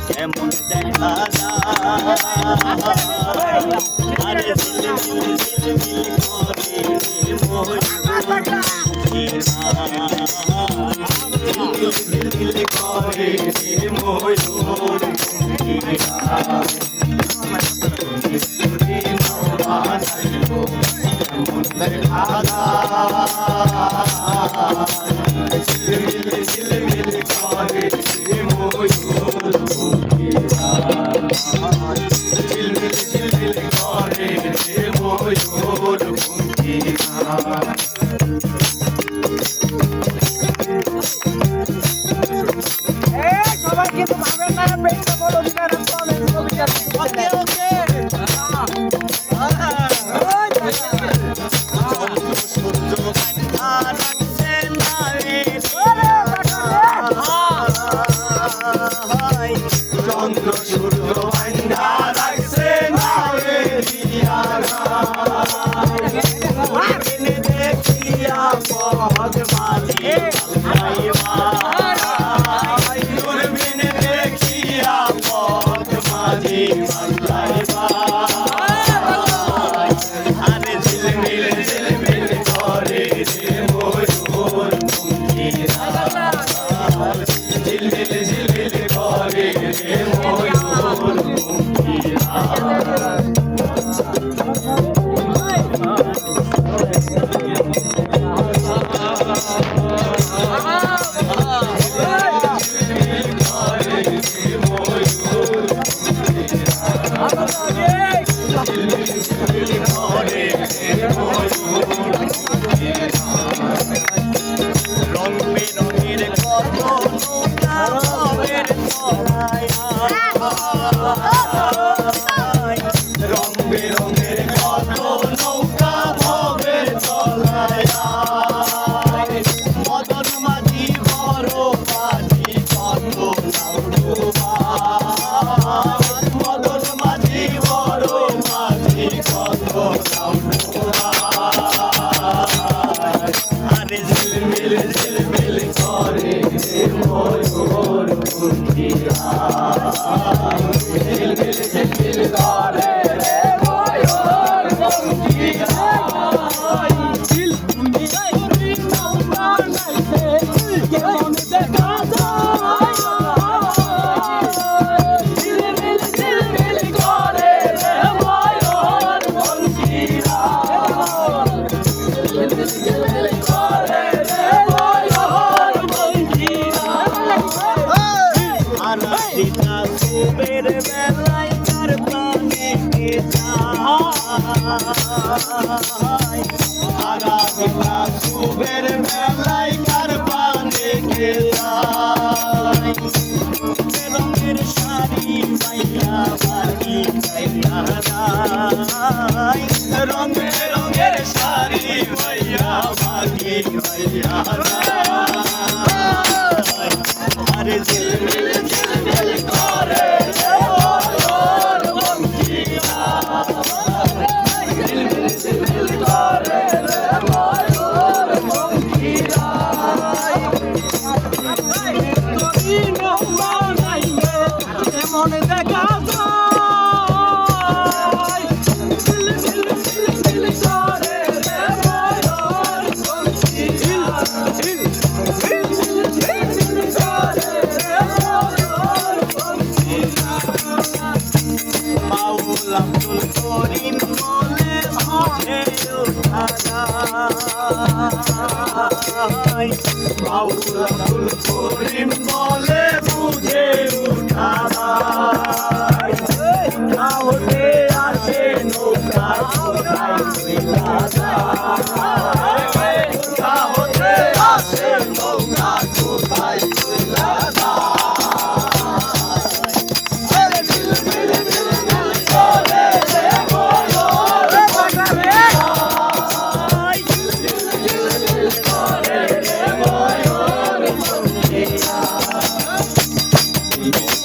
কেমন দেখা আরে ঝিলমিল করে ময়ূর সবাই কিন্তু ভাবেন না পেটটা বড় অধিকার চন্দ্র সূর্য আইনা রাখছে না রে দেখিয়া পথ মাঝি দেখিয়া পথ মাঝি আরে ঝিলমিল ঝিলমিল করে রে ময়ূর ঝিলমিল ঝিলমিল করে রে ময়ূর রং বেরঙের কত নৌকা ভবের তলায় রং বেরঙের কত নৌকা ভবের তলায় মদন মাঝি বড় মাঝি কত মদন মাঝি বড় মাঝি কত আরে ঝিলমিল ঝিলমিল করে ময়ূর ঝিলমিল ঝিলমিল করে সুবের বেলায় কার প্রাণে কে যায় আরাধিকা সুবের বেলায় কার প্রাণে কে যায় রঙের শাড়ি পাইয়া বাড়ি পাইয়া যায় রঙে রঙের শাড়ি পাইয়া বাড়ি পাইয়া যায় আরে ঝিলমিল ঝিলমিল করে মনে দেখা বাউল আব্দুল করিম বলে ভাবে উঠা যায় বাউল আব্দুল করিম বলে বুঝে উঠা যায় না হতে আসে নৌকা না হতে আসে নৌকা কোথায় করে রে ময়ূর রাখছে